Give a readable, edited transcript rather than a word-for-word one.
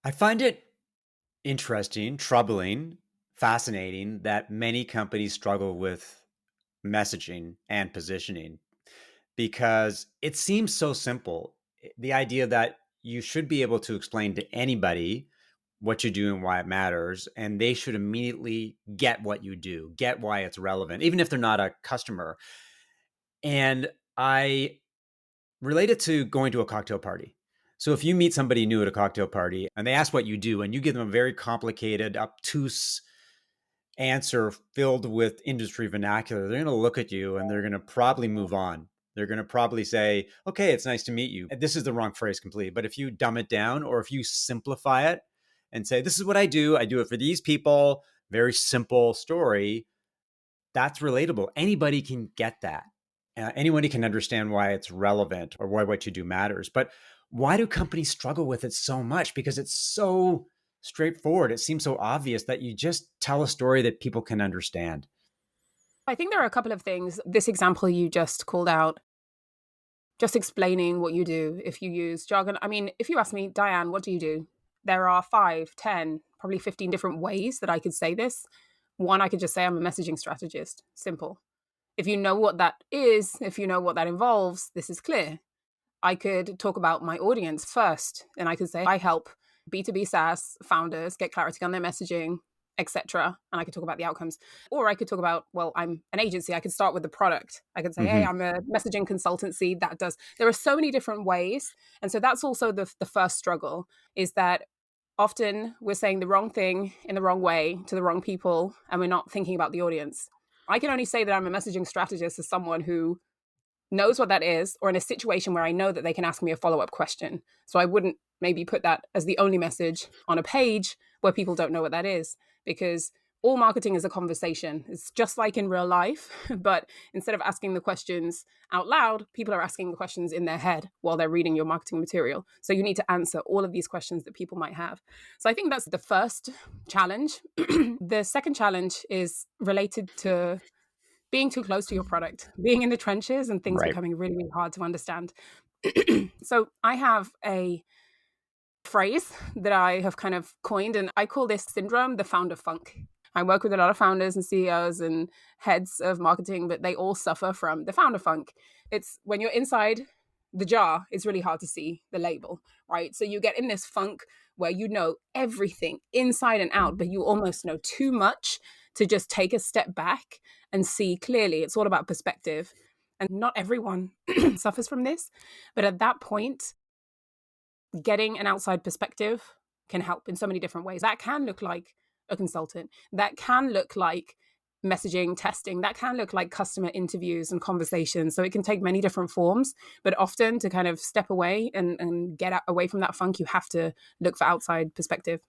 I find it interesting, troubling, fascinating that many companies struggle with messaging and positioning because it seems so simple. The idea that you should be able to explain to anybody what you do and why it matters, and they should immediately get what you do, get why it's relevant, even if they're not a customer. And I relate it to going to a cocktail party. So if you meet somebody new at a cocktail party and they ask what you do and you give them a very complicated, obtuse answer filled with industry vernacular, they're going to look at you and they're going to probably move on. They're going to probably say, okay, it's nice to meet you. This is the wrong phrase completely. But if you dumb it down or if you simplify it and say, this is what I do it for these people, very simple story, that's relatable. Anybody can get that. Anybody can understand why it's relevant or why what you do matters. But why do companies struggle with it so much? Because it's so straightforward. It seems so obvious that you just tell a story that people can understand. I think there are a couple of things. This example you just called out, just explaining what you do if you use jargon. I mean, if you ask me, Diane, what do you do? There are 5, 10, probably 15 different ways that I could say this. One, I could just say I'm a messaging strategist. Simple. If you know what that is, if you know what that involves, this is clear. I could talk about my audience first, and I could say I help B2B SaaS founders get clarity on their messaging, etc. And I could talk about the outcomes. Or I could talk about, well, I'm an agency. I could start with the product. I could say, hey, Mm-hmm. I'm a messaging consultancy that does. There are so many different ways. And so that's also the first struggle, is that often we're saying the wrong thing in the wrong way to the wrong people, and we're not thinking about the audience. I can only say that I'm a messaging strategist as someone who knows what that is, or in a situation where I know that they can ask me a follow-up question. So I wouldn't maybe put that as the only message on a page where people don't know what that is, because all marketing is a conversation. It's just like in real life, but instead of asking the questions out loud, people are asking the questions in their head while they're reading your marketing material. So you need to answer all of these questions that people might have. So I think that's the first challenge. The second challenge is related to being too close to your product, being in the trenches and things Right. becoming really, really hard to understand. So I have a phrase that I have kind of coined, and I call this syndrome the founder funk. I work with a lot of founders and CEOs and heads of marketing, but they all suffer from the founder funk. It's when you're inside the jar, it's really hard to see the label, right? So you get in this funk where you know everything inside and out, but you almost know too much to just take a step back and see clearly. It's all about perspective. And not everyone suffers from this. But at that point, getting an outside perspective can help in so many different ways. That can look like a consultant. That can look like messaging testing. That can look like customer interviews and conversations. So it can take many different forms, but often to kind of step away and get away from that funk, you have to look for outside perspective.